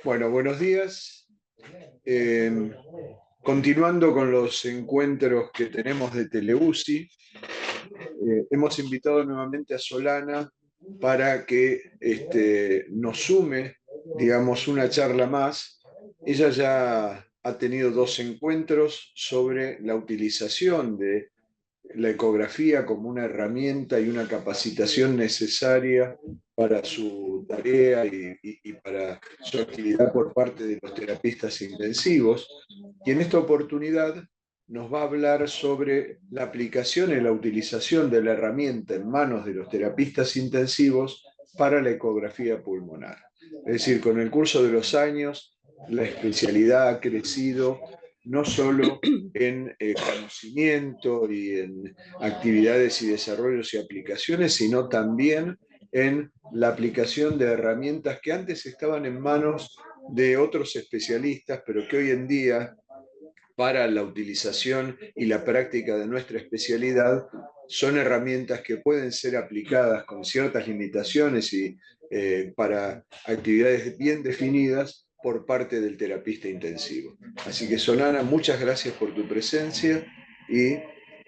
Bueno, buenos días. Eh, Continuando con los encuentros que tenemos de Teleuci, hemos invitado nuevamente a Solana para que nos sume, digamos, una charla más. Ella ya ha tenido dos encuentros sobre la utilización de la ecografía como una herramienta y una capacitación necesaria para su tarea y para su actividad por parte de los terapistas intensivos. Y en esta oportunidad nos va a hablar sobre la aplicación y la utilización de la herramienta en manos de los terapistas intensivos para la ecografía pulmonar. Es decir, con el curso de los años, la especialidad ha crecido no solo en conocimiento y en actividades y desarrollos y aplicaciones, sino también en la aplicación de herramientas que antes estaban en manos de otros especialistas, pero que hoy en día, para la utilización y la práctica de nuestra especialidad, son herramientas que pueden ser aplicadas con ciertas limitaciones y para actividades bien definidas por parte del terapista intensivo. Así que Solana, muchas gracias por tu presencia y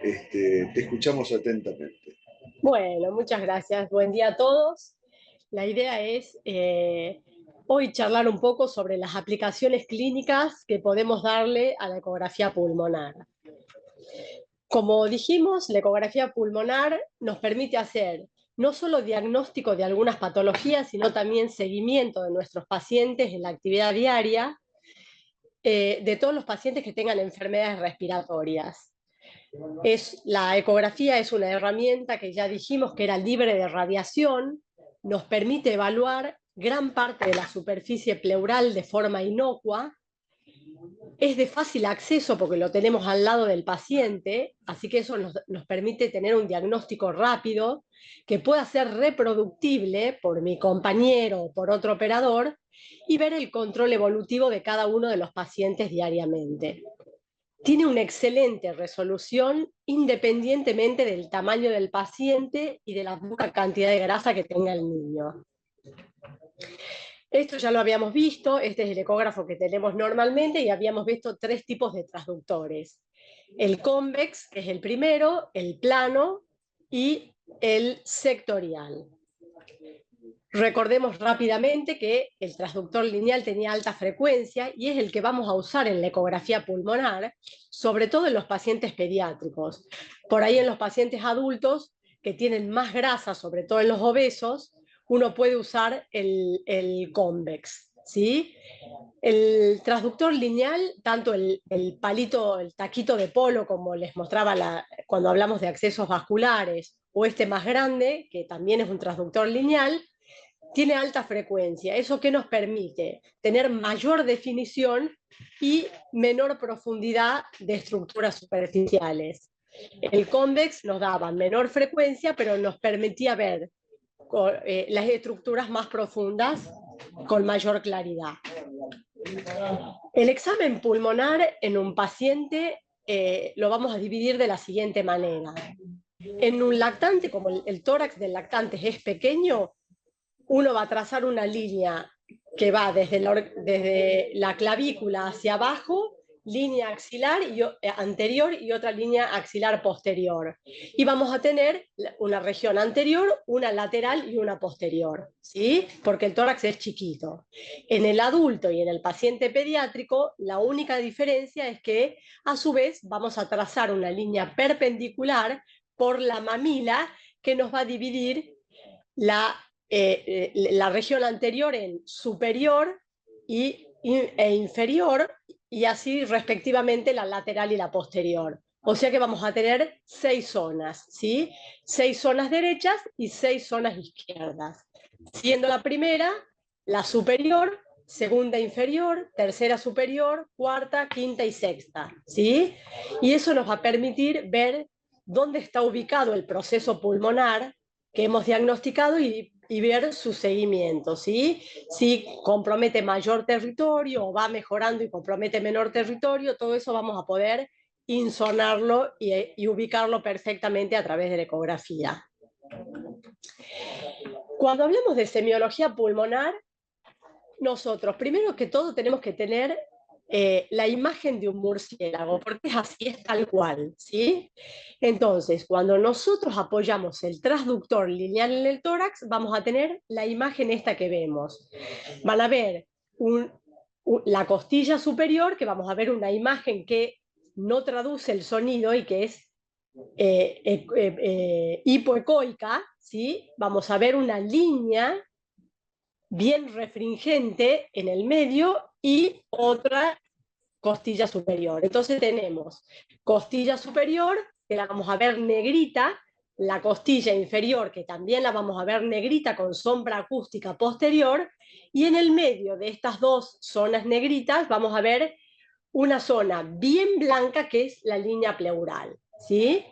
te escuchamos atentamente. Bueno, muchas gracias. Buen día a todos. La idea es hoy charlar un poco sobre las aplicaciones clínicas que podemos darle a la ecografía pulmonar. Como dijimos, la ecografía pulmonar nos permite hacer no solo diagnóstico de algunas patologías, sino también seguimiento de nuestros pacientes en la actividad diaria, de todos los pacientes que tengan enfermedades respiratorias. La ecografía es una herramienta que ya dijimos que era libre de radiación, nos permite evaluar gran parte de la superficie pleural de forma inocua, es de fácil acceso porque lo tenemos al lado del paciente, así que eso nos permite tener un diagnóstico rápido que pueda ser reproductible por mi compañero o por otro operador y ver el control evolutivo de cada uno de los pacientes diariamente. Tiene una excelente resolución independientemente del tamaño del paciente y de la poca cantidad de grasa que tenga el niño. Esto ya lo habíamos visto, este es el ecógrafo que tenemos normalmente y habíamos visto tres tipos de transductores. El convex, que es el primero, el plano y el sectorial. Recordemos rápidamente que el transductor lineal tenía alta frecuencia y es el que vamos a usar en la ecografía pulmonar, sobre todo en los pacientes pediátricos. Por ahí en los pacientes adultos que tienen más grasa, sobre todo en los obesos, uno puede usar el convex, ¿sí? El transductor lineal, tanto el palito, el taquito de polo, como les mostraba cuando hablamos de accesos vasculares, o este más grande, que también es un transductor lineal, tiene alta frecuencia. ¿Eso qué nos permite? Tener mayor definición y menor profundidad de estructuras superficiales. El convex nos daba menor frecuencia, pero nos permitía ver las estructuras más profundas con mayor claridad. El examen pulmonar en un paciente lo vamos a dividir de la siguiente manera. En un lactante, como el tórax del lactante es pequeño, uno va a trazar una línea que va desde la clavícula hacia abajo, línea axilar anterior y otra línea axilar posterior. Y vamos a tener una región anterior, una lateral y una posterior, ¿sí? Porque el tórax es chiquito. En el adulto y en el paciente pediátrico, la única diferencia es que, a su vez, vamos a trazar una línea perpendicular por la mamila que nos va a dividir la región anterior en superior e inferior y así respectivamente la lateral y la posterior. O sea que vamos a tener 6 zonas, ¿sí? 6 zonas derechas y 6 zonas izquierdas. Siendo la primera la superior, segunda inferior, tercera superior, cuarta, quinta y sexta, ¿sí? Y eso nos va a permitir ver dónde está ubicado el proceso pulmonar que hemos diagnosticado y ver su seguimiento, ¿sí? Si compromete mayor territorio o va mejorando y compromete menor territorio, todo eso vamos a poder insonarlo y ubicarlo perfectamente a través de la ecografía. Cuando hablamos de semiología pulmonar, nosotros, primero que todo, tenemos que tener la imagen de un murciélago, porque es así, es tal cual, ¿sí? Entonces, cuando nosotros apoyamos el transductor lineal en el tórax, vamos a tener la imagen esta que vemos. Van a ver la costilla superior, que vamos a ver una imagen que no traduce el sonido y que es hipoecoica, ¿sí? Vamos a ver una línea bien refringente en el medio y otra costilla superior. Entonces tenemos costilla superior, que la vamos a ver negrita, la costilla inferior, que también la vamos a ver negrita con sombra acústica posterior, y en el medio de estas dos zonas negritas vamos a ver una zona bien blanca que es la línea pleural, ¿sí?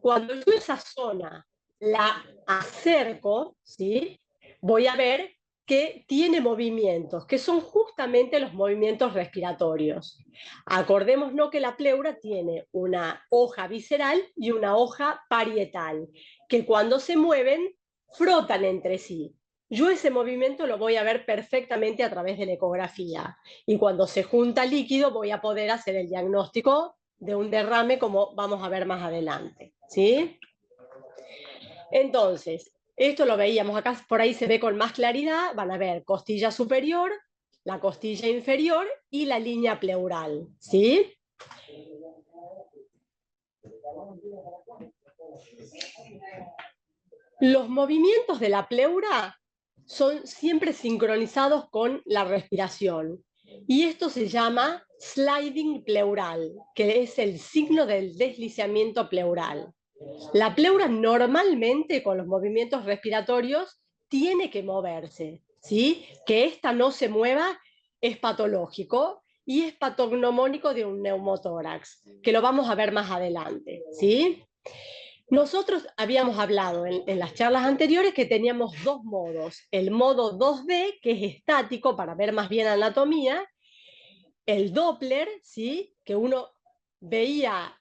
Cuando yo esa zona la acerco, ¿sí? Voy a ver que tiene movimientos, que son justamente los movimientos respiratorios. Acordémonos que la pleura tiene una hoja visceral y una hoja parietal, que cuando se mueven frotan entre sí. Yo ese movimiento lo voy a ver perfectamente a través de la ecografía y cuando se junta líquido voy a poder hacer el diagnóstico de un derrame como vamos a ver más adelante, ¿sí? Entonces, esto lo veíamos acá, por ahí se ve con más claridad, van a ver costilla superior, la costilla inferior y la línea pleural, ¿sí? Los movimientos de la pleura son siempre sincronizados con la respiración y esto se llama sliding pleural, que es el signo del deslizamiento pleural. La pleura normalmente con los movimientos respiratorios tiene que moverse, ¿sí? Que esta no se mueva es patológico y es patognomónico de un neumotórax, que lo vamos a ver más adelante, ¿sí? Nosotros habíamos hablado en las charlas anteriores que teníamos dos modos, el modo 2D, que es estático para ver más bien anatomía, el Doppler, ¿sí? Que uno veía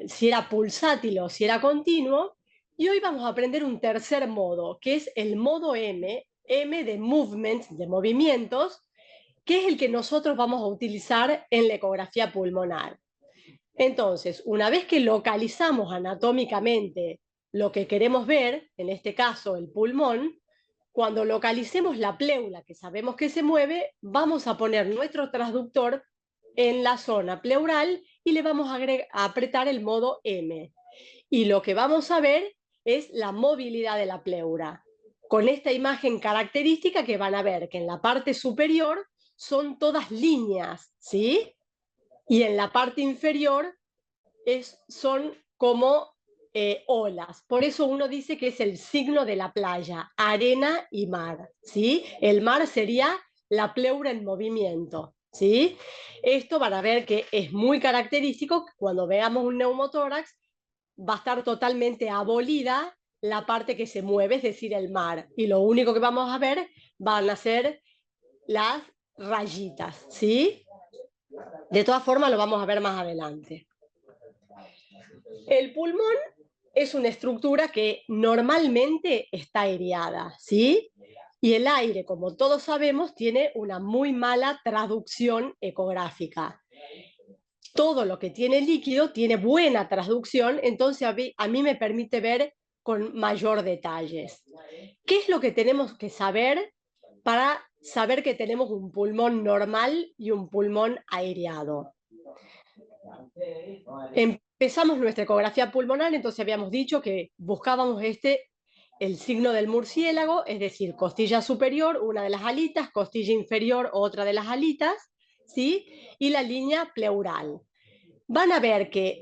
si era pulsátil o si era continuo, y hoy vamos a aprender un tercer modo, que es el modo M, M de movement, de movimientos, que es el que nosotros vamos a utilizar en la ecografía pulmonar. Entonces, una vez que localizamos anatómicamente lo que queremos ver, en este caso el pulmón, cuando localicemos la pleura, que sabemos que se mueve, vamos a poner nuestro transductor en la zona pleural y le vamos a apretar el modo M. Y lo que vamos a ver es la movilidad de la pleura. Con esta imagen característica que van a ver que en la parte superior son todas líneas, ¿sí? Y en la parte inferior son como olas. Por eso uno dice que es el signo de la playa, arena y mar, ¿sí? El mar sería la pleura en movimiento, ¿sí? Esto van a ver que es muy característico. Cuando veamos un neumotórax va a estar totalmente abolida la parte que se mueve, es decir, el mar. Y lo único que vamos a ver van a ser las rayitas, ¿sí? De todas formas lo vamos a ver más adelante. El pulmón es una estructura que normalmente está aireada, ¿sí? Y el aire, como todos sabemos, tiene una muy mala traducción ecográfica. Todo lo que tiene líquido tiene buena traducción, entonces a mí me permite ver con mayor detalles. ¿Qué es lo que tenemos que saber para saber que tenemos un pulmón normal y un pulmón aireado? Empezamos nuestra ecografía pulmonar, entonces habíamos dicho que buscábamos el signo del murciélago, es decir, costilla superior, una de las alitas, costilla inferior, otra de las alitas, ¿sí? Y la línea pleural. Van a ver que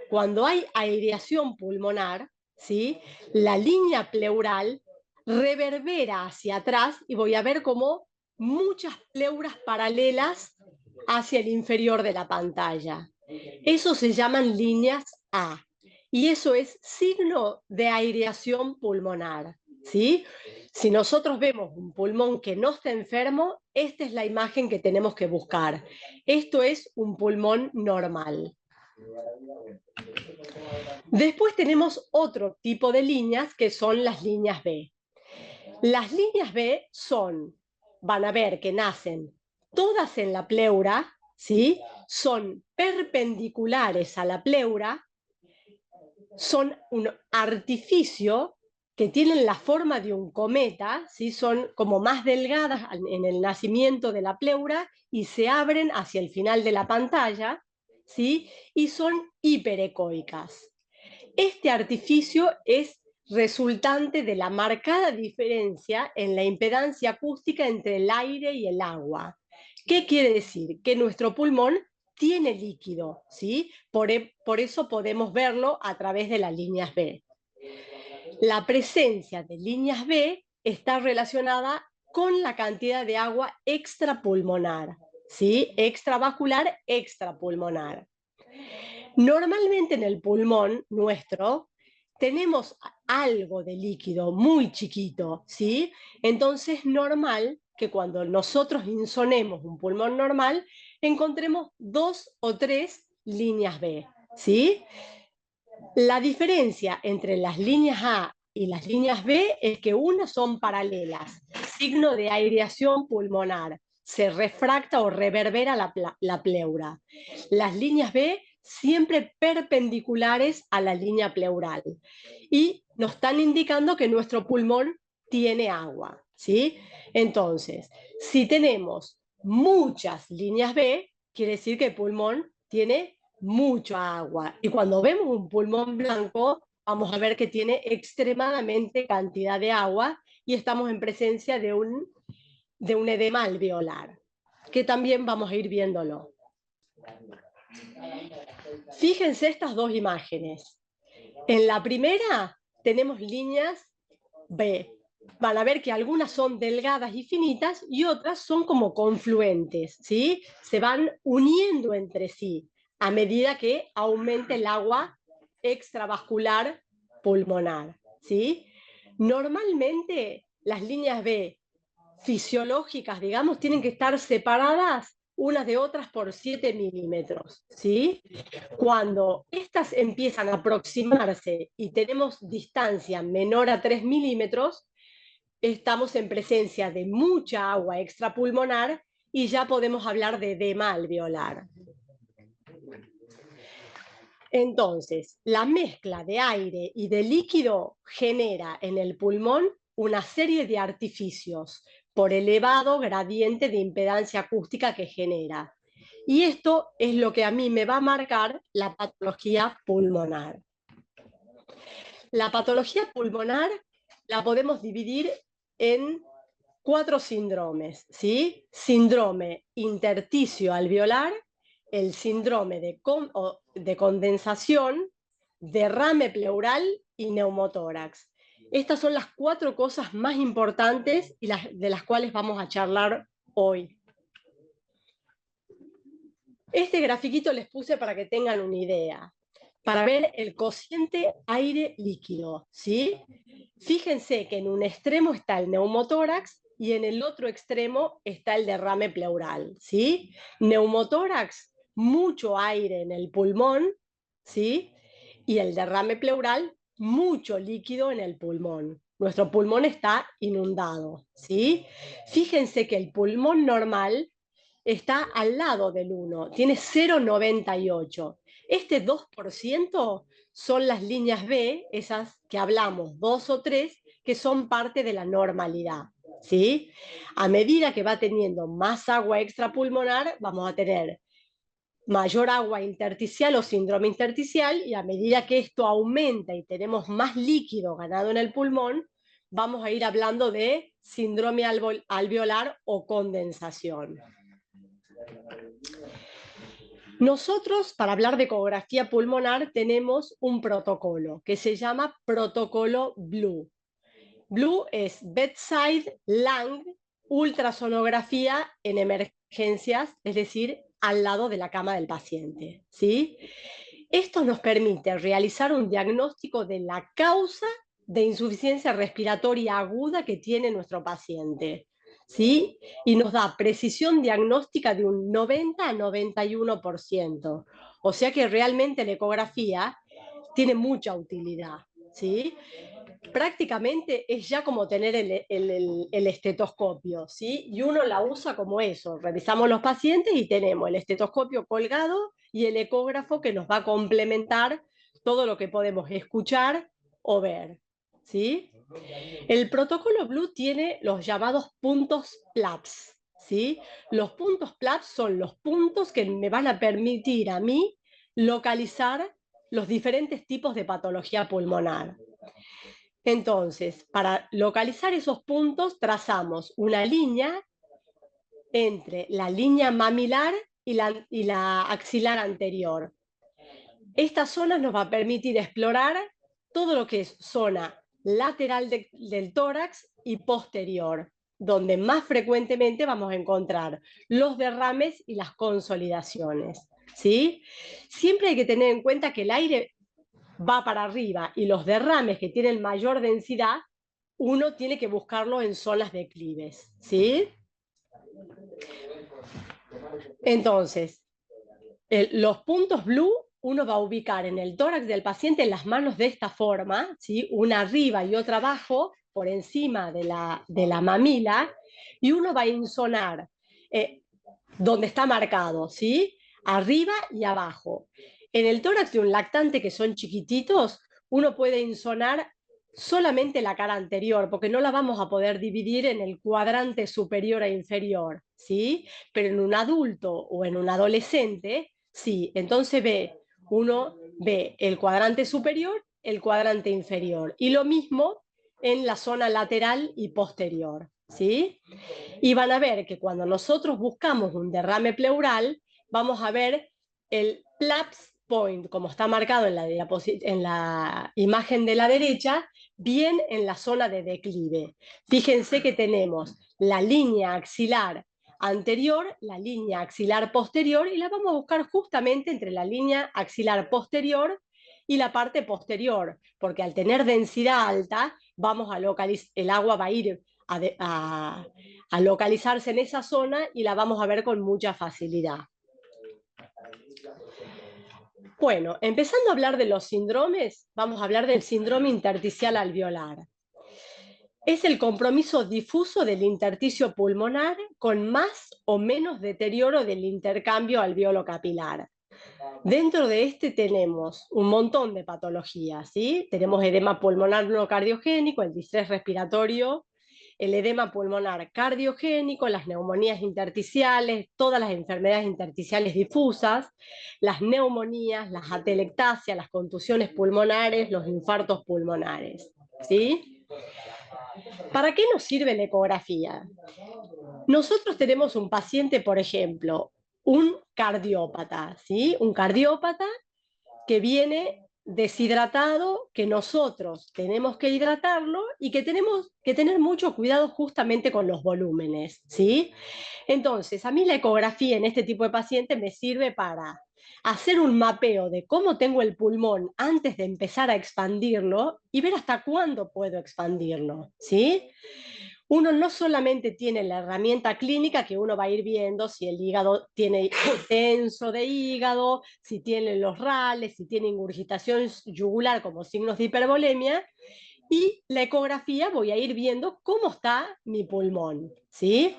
cuando hay aireación pulmonar, ¿sí? La línea pleural reverbera hacia atrás y voy a ver como muchas pleuras paralelas hacia el inferior de la pantalla. Eso se llaman líneas A y eso es signo de aireación pulmonar, ¿sí? Si nosotros vemos un pulmón que no está enfermo, esta es la imagen que tenemos que buscar. Esto es un pulmón normal. Después tenemos otro tipo de líneas que son las líneas B. Las líneas B van a ver que nacen todas en la pleura, ¿sí? Son perpendiculares a la pleura, son un artificio que tienen la forma de un cometa, ¿sí? Son como más delgadas en el nacimiento de la pleura y se abren hacia el final de la pantalla, ¿sí? Y son hiperecoicas. Este artificio es resultante de la marcada diferencia en la impedancia acústica entre el aire y el agua. ¿Qué quiere decir? Que nuestro pulmón tiene líquido, ¿sí? Por eso podemos verlo a través de las líneas B. La presencia de líneas B está relacionada con la cantidad de agua extrapulmonar, ¿sí? Extravascular, extrapulmonar. Normalmente en el pulmón nuestro tenemos algo de líquido muy chiquito, ¿sí? Entonces es normal que cuando nosotros insonemos un pulmón normal, encontremos 2 o 3 líneas B, ¿sí? La diferencia entre las líneas A y las líneas B es que unas son paralelas, signo de aireación pulmonar, se refracta o reverbera la pleura. Las líneas B siempre perpendiculares a la línea pleural y nos están indicando que nuestro pulmón tiene agua, ¿sí? Entonces, si tenemos muchas líneas B, quiere decir que el pulmón tiene mucha agua. Y cuando vemos un pulmón blanco, vamos a ver que tiene extremadamente cantidad de agua y estamos en presencia de un edema alveolar, que también vamos a ir viéndolo. Fíjense estas dos imágenes. En la primera tenemos líneas B. Van a ver que algunas son delgadas y finitas y otras son como confluentes, ¿sí? Se van uniendo entre sí a medida que aumente el agua extravascular pulmonar, ¿sí? Normalmente las líneas B fisiológicas, digamos, tienen que estar separadas unas de otras por 7 milímetros, ¿sí? Cuando estas empiezan a aproximarse y tenemos distancia menor a 3 milímetros, estamos en presencia de mucha agua extrapulmonar y ya podemos hablar de edema alveolar. Entonces, la mezcla de aire y de líquido genera en el pulmón una serie de artificios por elevado gradiente de impedancia acústica que genera. Y esto es lo que a mí me va a marcar la patología pulmonar. La patología pulmonar la podemos dividir en 4 síndromes, ¿sí? Síndrome intersticio alveolar, el síndrome de condensación, derrame pleural y neumotórax. Estas son las 4 cosas más importantes y de las cuales vamos a charlar hoy. Este grafiquito les puse para que tengan una idea, para ver el cociente aire líquido, ¿sí? Fíjense que en un extremo está el neumotórax y en el otro extremo está el derrame pleural, ¿sí? Neumotórax, mucho aire en el pulmón, ¿sí? Y el derrame pleural, mucho líquido en el pulmón. Nuestro pulmón está inundado, ¿sí? Fíjense que el pulmón normal está al lado del 1, tiene 0,98. Este 2% son las líneas B, esas que hablamos, 2 o 3, que son parte de la normalidad, ¿sí? A medida que va teniendo más agua extrapulmonar, vamos a tener mayor agua intersticial o síndrome intersticial, y a medida que esto aumenta y tenemos más líquido ganado en el pulmón, vamos a ir hablando de síndrome alveolar o condensación. Nosotros, para hablar de ecografía pulmonar, tenemos un protocolo que se llama protocolo Blue. Blue es Bedside Lung Ultrasonografía en emergencias, es decir, al lado de la cama del paciente, ¿sí? Esto nos permite realizar un diagnóstico de la causa de insuficiencia respiratoria aguda que tiene nuestro paciente, ¿sí? Y nos da precisión diagnóstica de un 90 a 91%. O sea que realmente la ecografía tiene mucha utilidad, ¿sí? prácticamente es ya como tener el estetoscopio, ¿sí? Y uno la usa como eso. Revisamos los pacientes y tenemos el estetoscopio colgado y el ecógrafo que nos va a complementar todo lo que podemos escuchar o ver, ¿sí? El protocolo Blue tiene los llamados puntos PLAPS, ¿sí? Los puntos PLAPS son los puntos que me van a permitir a mí localizar los diferentes tipos de patología pulmonar. Entonces, para localizar esos puntos, trazamos una línea entre la línea mamilar y la axilar anterior. Esta zona nos va a permitir explorar todo lo que es zona lateral del tórax y posterior, donde más frecuentemente vamos a encontrar los derrames y las consolidaciones, ¿sí? Siempre hay que tener en cuenta que el aire va para arriba y los derrames que tienen mayor densidad, uno tiene que buscarlo en zonas declives, ¿sí? Entonces, los puntos blue uno va a ubicar en el tórax del paciente en las manos de esta forma, ¿sí? Una arriba y otra abajo, por encima de la mamila, y uno va a insonar donde está marcado, ¿sí? Arriba y abajo. En el tórax de un lactante que son chiquititos, uno puede insonar solamente la cara anterior, porque no la vamos a poder dividir en el cuadrante superior e inferior, ¿sí? Pero en un adulto o en un adolescente, sí. Entonces uno ve el cuadrante superior, el cuadrante inferior, y lo mismo en la zona lateral y posterior, ¿sí? Y van a ver que cuando nosotros buscamos un derrame pleural, vamos a ver el PLAPS point, como está marcado en la imagen de la derecha, bien en la zona de declive. Fíjense que tenemos la línea axilar anterior, la línea axilar posterior, y la vamos a buscar justamente entre la línea axilar posterior y la parte posterior, porque al tener densidad alta, vamos a localizar, el agua va a ir a localizarse en esa zona y la vamos a ver con mucha facilidad. Bueno, empezando a hablar de los síndromes, vamos a hablar del síndrome intersticial alveolar. Es el compromiso difuso del intersticio pulmonar con más o menos deterioro del intercambio alveolo-capilar. Dentro de este tenemos un montón de patologías, ¿sí? Tenemos edema pulmonar no cardiogénico, el distrés respiratorio, el edema pulmonar cardiogénico, las neumonías intersticiales, todas las enfermedades intersticiales difusas, las neumonías, las atelectasias, las contusiones pulmonares, los infartos pulmonares, ¿sí? ¿Para qué nos sirve la ecografía? Nosotros tenemos un paciente, por ejemplo, un cardiópata, ¿sí? Un cardiópata que viene deshidratado, que nosotros tenemos que hidratarlo y que tenemos que tener mucho cuidado justamente con los volúmenes, ¿sí? Entonces, a mí la ecografía en este tipo de pacientes me sirve para hacer un mapeo de cómo tengo el pulmón antes de empezar a expandirlo y ver hasta cuándo puedo expandirlo, ¿sí? Uno no solamente tiene la herramienta clínica que uno va a ir viendo si el hígado tiene extenso de hígado, si tiene los rales, si tiene ingurgitación yugular como signos de hipervolemia, y la ecografía voy a ir viendo cómo está mi pulmón, ¿sí?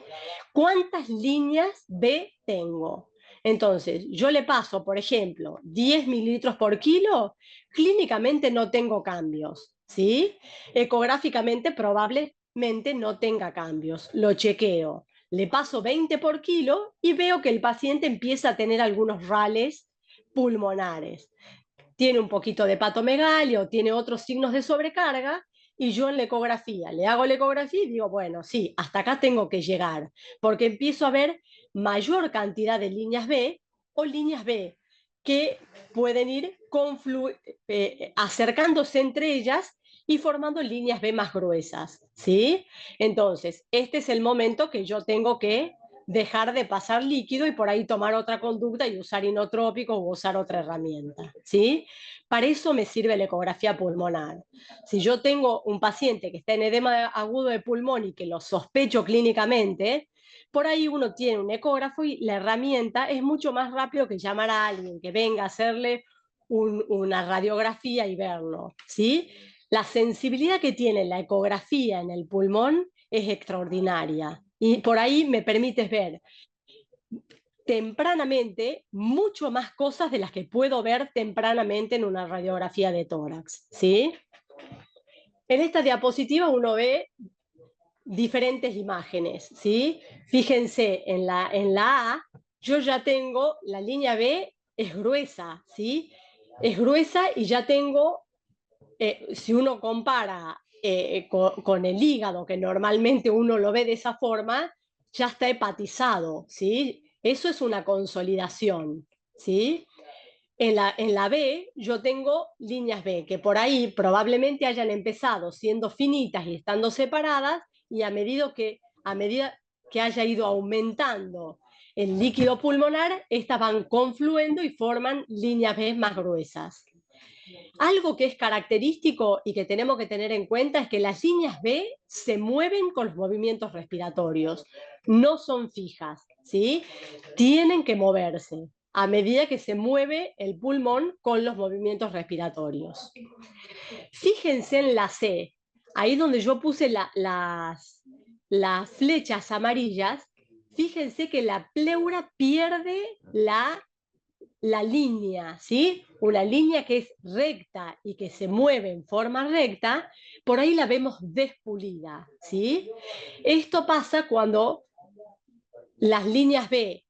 ¿Cuántas líneas B tengo? Entonces, yo le paso, por ejemplo, 10 mililitros por kilo, clínicamente no tengo cambios, ¿sí? Ecográficamente probablemente no tenga cambios, lo chequeo. Le paso 20 por kilo y veo que el paciente empieza a tener algunos rales pulmonares. Tiene un poquito de patomegalia o tiene otros signos de sobrecarga, y yo en la ecografía le hago la ecografía y digo, bueno, sí, hasta acá tengo que llegar, porque empiezo a ver mayor cantidad de líneas B o líneas B que pueden ir acercándose entre ellas y formando líneas B más gruesas, ¿sí? Entonces, este es el momento que yo tengo que dejar de pasar líquido y por ahí tomar otra conducta y usar inotrópicos o usar otra herramienta, ¿sí? Para eso me sirve la ecografía pulmonar. Si yo tengo un paciente que está en edema agudo de pulmón y que lo sospecho clínicamente, por ahí uno tiene un ecógrafo y la herramienta es mucho más rápido que llamar a alguien que venga a hacerle una radiografía y verlo, ¿sí? La sensibilidad que tiene la ecografía en el pulmón es extraordinaria. Y por ahí me permites ver tempranamente mucho más cosas de las que puedo ver tempranamente en una radiografía de tórax, ¿sí? En esta diapositiva uno ve diferentes imágenes, ¿sí? Fíjense, en la A, yo ya tengo, la línea B es gruesa, ¿sí? Es gruesa y ya tengo, si uno compara con el hígado, que normalmente uno lo ve de esa forma, ya está hepatizado, ¿sí? Eso es una consolidación, ¿sí? En la B yo tengo líneas B, que por ahí probablemente hayan empezado siendo finitas y estando separadas, y a medida que haya ido aumentando el líquido pulmonar, estas van confluyendo y forman líneas B más gruesas. Algo que es característico y que tenemos que tener en cuenta es que las líneas B se mueven con los movimientos respiratorios, no son fijas, ¿sí? Tienen que moverse a medida que se mueve el pulmón con los movimientos respiratorios. Fíjense en la C, ahí donde yo puse las flechas amarillas, fíjense que la pleura pierde la línea, ¿sí? Una línea que es recta y que se mueve en forma recta, por ahí la vemos despulida, ¿sí? Esto pasa cuando las líneas B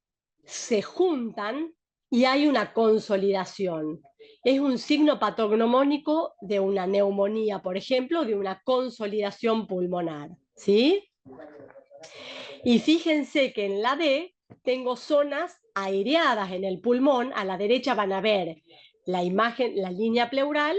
se juntan y hay una consolidación. Es un signo patognomónico de una neumonía, por ejemplo, de una consolidación pulmonar, ¿sí? Y fíjense que en la D tengo zonas aireadas en el pulmón. A la derecha van a ver la imagen, la línea pleural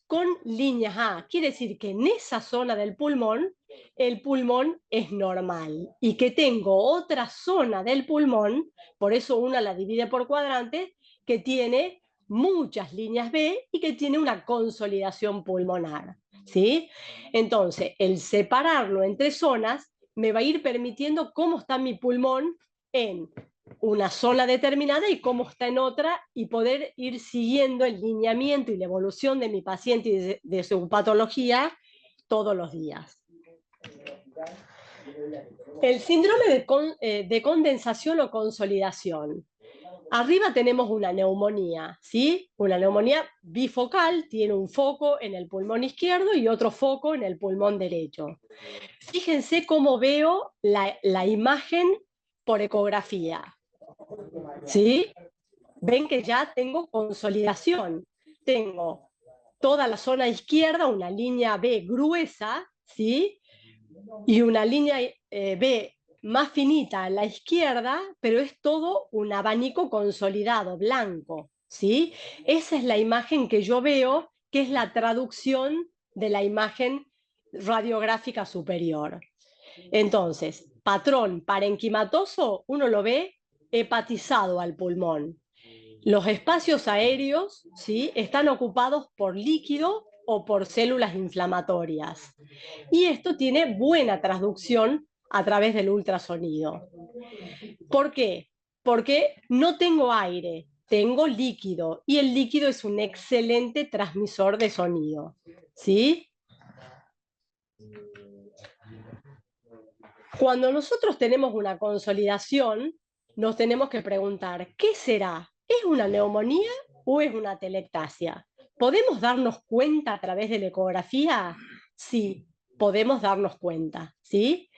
con líneas A. Quiere decir que en esa zona del pulmón el pulmón es normal y que tengo otra zona del pulmón, por eso una la divide por cuadrantes, que tiene muchas líneas B y que tiene una consolidación pulmonar, ¿sí? Entonces, el separarlo entre zonas me va a ir permitiendo cómo está mi pulmón en una zona determinada y cómo está en otra, y poder ir siguiendo el lineamiento y la evolución de mi paciente y de su patología todos los días. El síndrome de condensación o consolidación. Arriba tenemos una neumonía, ¿sí? Una neumonía bifocal, tiene un foco en el pulmón izquierdo y otro foco en el pulmón derecho. Fíjense cómo veo la imagen por ecografía, ¿sí? Ven que ya tengo consolidación. Tengo toda la zona izquierda, una línea B gruesa, ¿sí? Y una línea B más finita a la izquierda, pero es todo un abanico consolidado, blanco, ¿sí? Esa es la imagen que yo veo, que es la traducción de la imagen radiográfica superior. Entonces, patrón parenquimatoso, uno lo ve hepatizado al pulmón. Los espacios aéreos, ¿sí?, están ocupados por líquido o por células inflamatorias. Y esto tiene buena traducción a través del ultrasonido. ¿Por qué? Porque no tengo aire, tengo líquido, y el líquido es un excelente transmisor de sonido, ¿sí? Cuando nosotros tenemos una consolidación, nos tenemos que preguntar, ¿qué será? ¿Es una neumonía o es una atelectasia? ¿Podemos darnos cuenta a través de la ecografía? Sí, podemos darnos cuenta, ¿sí?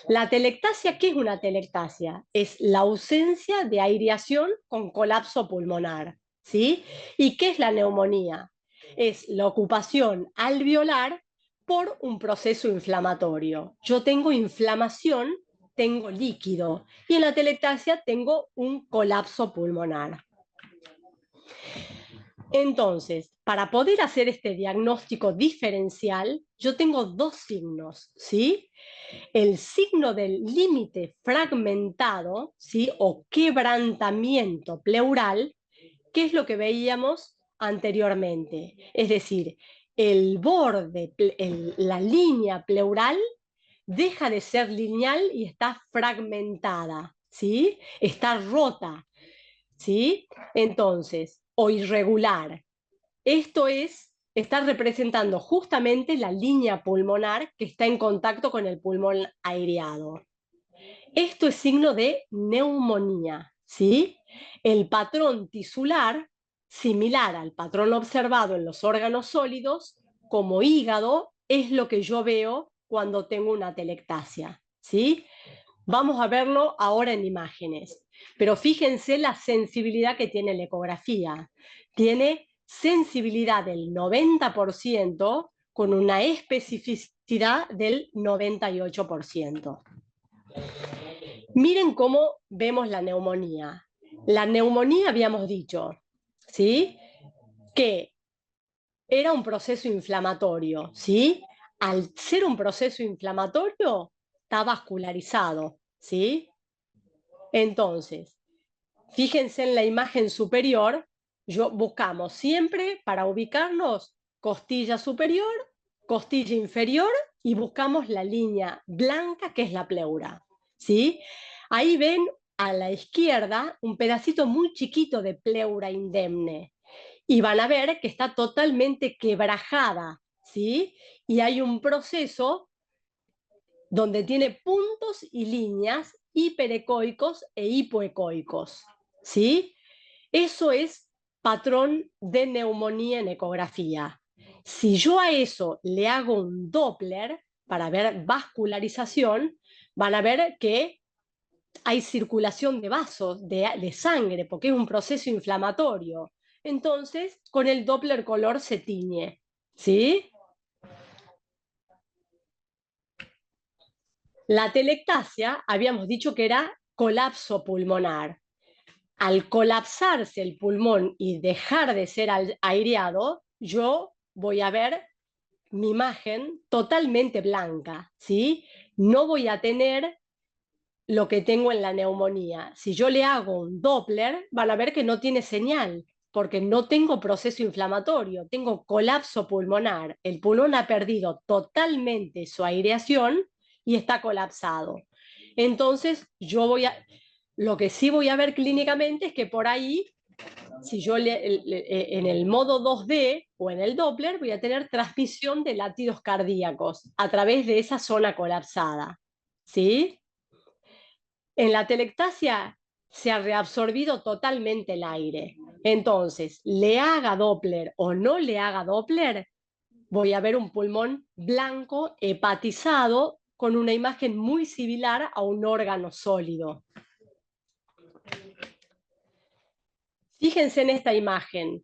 La atelectasia, ¿qué es una atelectasia? Es la ausencia de aireación con colapso pulmonar, ¿sí? ¿Y qué es la neumonía? Es la ocupación alveolar por un proceso inflamatorio. Yo tengo inflamación, tengo líquido, y en la atelectasia tengo un colapso pulmonar. Entonces, para poder hacer este diagnóstico diferencial, yo tengo dos signos, ¿sí? El signo del límite fragmentado, ¿sí?, o quebrantamiento pleural, que es lo que veíamos anteriormente. Es decir, el borde, la línea pleural deja de ser lineal y está fragmentada, ¿sí? Está rota, ¿sí? Entonces, o irregular. Esto es está representando justamente la línea pulmonar que está en contacto con el pulmón aireado. Esto es signo de neumonía, ¿sí? El patrón tisular, similar al patrón observado en los órganos sólidos, como hígado, es lo que yo veo cuando tengo una atelectasia, ¿sí? Vamos a verlo ahora en imágenes, pero fíjense la sensibilidad que tiene la ecografía. Tiene sensibilidad del 90% con una especificidad del 98%. Miren cómo vemos la neumonía. La neumonía habíamos dicho, ¿sí? Que era un proceso inflamatorio, ¿sí? Al ser un proceso inflamatorio, está vascularizado, ¿sí? Entonces, fíjense en la imagen superior, buscamos siempre para ubicarnos costilla superior, costilla inferior y buscamos la línea blanca que es la pleura, ¿sí? Ahí ven a la izquierda un pedacito muy chiquito de pleura indemne y van a ver que está totalmente quebrajada, ¿sí? Y hay un proceso donde tiene puntos y líneas hiperecoicos e hipoecoicos, ¿sí? Eso es patrón de neumonía en ecografía. Si yo a eso le hago un Doppler para ver vascularización, van a ver que hay circulación de vasos, de sangre, porque es un proceso inflamatorio. Entonces, con el Doppler color se tiñe, ¿sí? La atelectasia, habíamos dicho que era colapso pulmonar. Al colapsarse el pulmón y dejar de ser aireado, yo voy a ver mi imagen totalmente blanca, ¿sí? No voy a tener lo que tengo en la neumonía. Si yo le hago un Doppler, van a ver que no tiene señal, porque no tengo proceso inflamatorio, tengo colapso pulmonar. El pulmón ha perdido totalmente su aireación y está colapsado. Entonces, lo que sí voy a ver clínicamente es que por ahí, si yo en el modo 2D o en el Doppler, voy a tener transmisión de latidos cardíacos a través de esa zona colapsada, ¿sí? En la telectasia se ha reabsorbido totalmente el aire. Entonces, le haga Doppler o no le haga Doppler, voy a ver un pulmón blanco, hepatizado, con una imagen muy similar a un órgano sólido. Fíjense en esta imagen.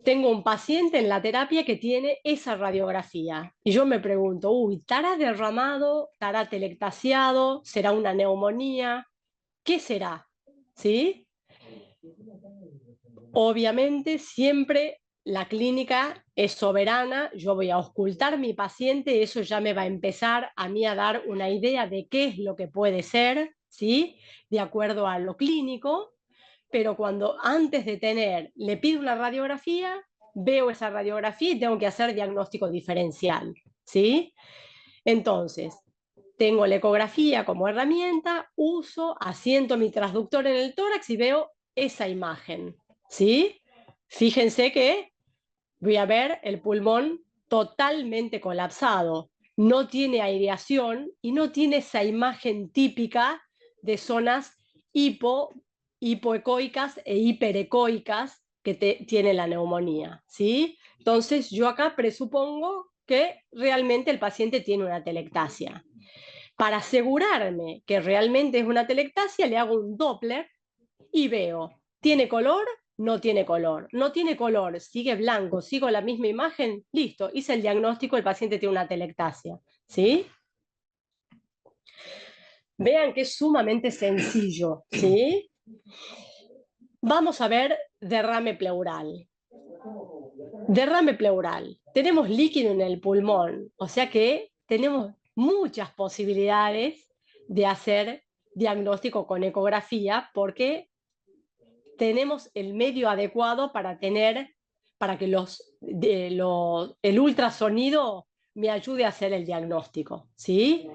Tengo un paciente en la terapia que tiene esa radiografía. Y yo me pregunto, ¿estará derramado? ¿Estará telectasiado? ¿Será una neumonía? ¿Qué será? ¿Sí? Obviamente, siempre la clínica es soberana. Yo voy a auscultar mi paciente, eso ya me va a empezar a mí a dar una idea de qué es lo que puede ser, ¿sí? De acuerdo a lo clínico. Pero cuando antes de le pido una radiografía, veo esa radiografía y tengo que hacer diagnóstico diferencial, ¿sí? Entonces, tengo la ecografía como herramienta, asiento mi transductor en el tórax y veo esa imagen, ¿sí? Fíjense que voy a ver el pulmón totalmente colapsado, no tiene aireación y no tiene esa imagen típica de zonas hipoecoicas e hiperecoicas que tiene la neumonía, ¿sí? Entonces yo acá presupongo que realmente el paciente tiene una atelectasia. Para asegurarme que realmente es una atelectasia, le hago un Doppler y veo, ¿tiene color? No tiene color. No tiene color, sigue blanco, sigo la misma imagen, listo, hice el diagnóstico, el paciente tiene una atelectasia, ¿sí? Vean que es sumamente sencillo, ¿sí? Vamos a ver derrame pleural. Derrame pleural. Tenemos líquido en el pulmón, o sea que tenemos muchas posibilidades de hacer diagnóstico con ecografía porque tenemos el medio adecuado para que el ultrasonido me ayude a hacer el diagnóstico, ¿sí?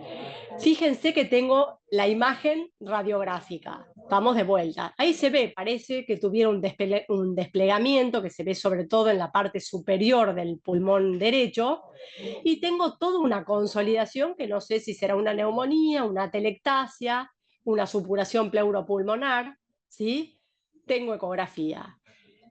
Fíjense que tengo la imagen radiográfica. Vamos de vuelta. Ahí se ve, parece que tuviera un desplegamiento que se ve sobre todo en la parte superior del pulmón derecho, y tengo toda una consolidación que no sé si será una neumonía, una atelectasia, una supuración pleuropulmonar, ¿sí? Tengo ecografía.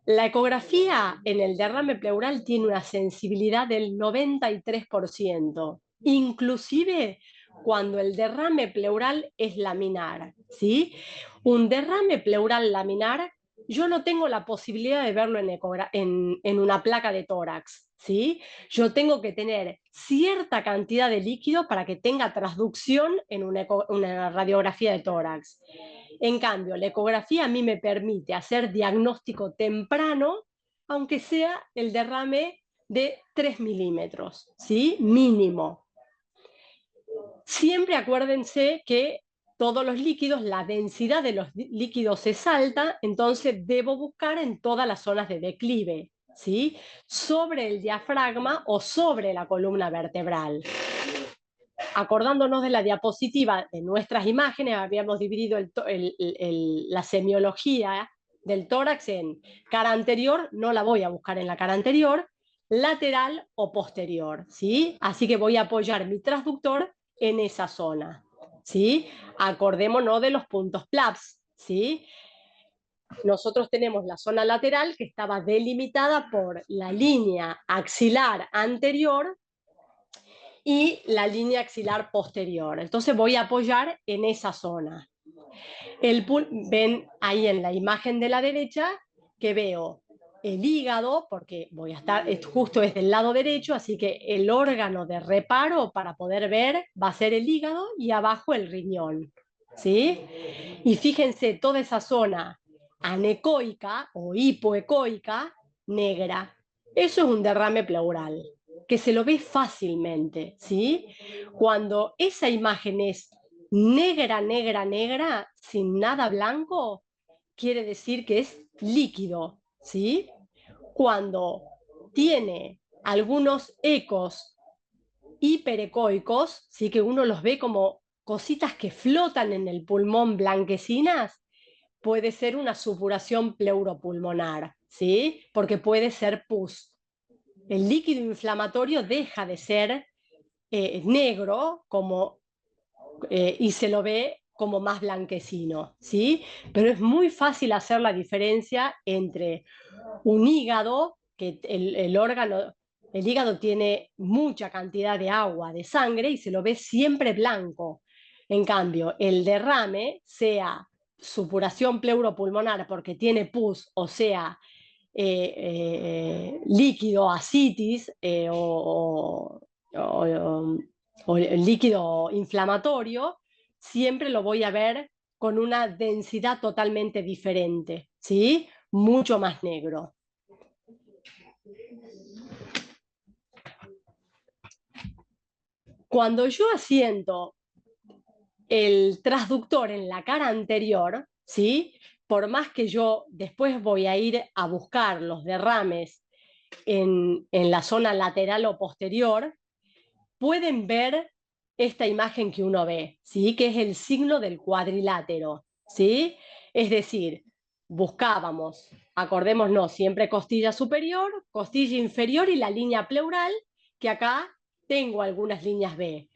La ecografía en el derrame pleural tiene una sensibilidad del 93%, inclusive cuando el derrame pleural es laminar, ¿sí? Un derrame pleural laminar, yo no tengo la posibilidad de verlo en una placa de tórax, ¿sí? Yo tengo que tener cierta cantidad de líquido para que tenga transducción en una radiografía de tórax. En cambio, la ecografía a mí me permite hacer diagnóstico temprano, aunque sea el derrame de 3 milímetros, ¿sí? Mínimo. Siempre acuérdense que todos los líquidos, la densidad de los líquidos es alta, entonces debo buscar en todas las zonas de declive, ¿sí? Sobre el diafragma o sobre la columna vertebral. Acordándonos de la diapositiva de nuestras imágenes, habíamos dividido la semiología del tórax en cara anterior, no la voy a buscar en la cara anterior, lateral o posterior, ¿sí? Así que voy a apoyar mi transductor en esa zona, ¿sí? Acordémonos de los puntos PLAPS, ¿sí? Nosotros tenemos la zona lateral que estaba delimitada por la línea axilar anterior y la línea axilar posterior. Entonces voy a apoyar en esa zona. Ven ahí en la imagen de la derecha que veo el hígado, porque voy a estar, justo es del lado derecho, así que el órgano de reparo para poder ver va a ser el hígado y abajo el riñón, ¿sí? Y fíjense toda esa zona anecoica o hipoecoica negra. Eso es un derrame pleural, que se lo ve fácilmente, ¿sí? Cuando esa imagen es negra, negra, negra, sin nada blanco, quiere decir que es líquido, ¿sí? Cuando tiene algunos ecos hiperecoicos, ¿sí? Que uno los ve como cositas que flotan en el pulmón blanquecinas, puede ser una supuración pleuropulmonar, ¿sí? Porque puede ser pus. El líquido inflamatorio deja de ser negro y se lo ve como más blanquecino, ¿sí? Pero es muy fácil hacer la diferencia entre un hígado, que el hígado tiene mucha cantidad de agua, de sangre, y se lo ve siempre blanco. En cambio, el derrame, sea supuración pleuropulmonar porque tiene pus, o sea, líquido, ascitis o líquido inflamatorio, siempre lo voy a ver con una densidad totalmente diferente, ¿sí? Mucho más negro. Cuando yo asiento el transductor en la cara anterior, ¿sí? Por más que yo después voy a ir a buscar los derrames en la zona lateral o posterior, pueden ver esta imagen que uno ve, ¿sí? Que es el signo del cuadrilátero, ¿sí? Es decir, buscábamos, acordémonos, siempre costilla superior, costilla inferior y la línea pleural, que acá tengo algunas líneas B.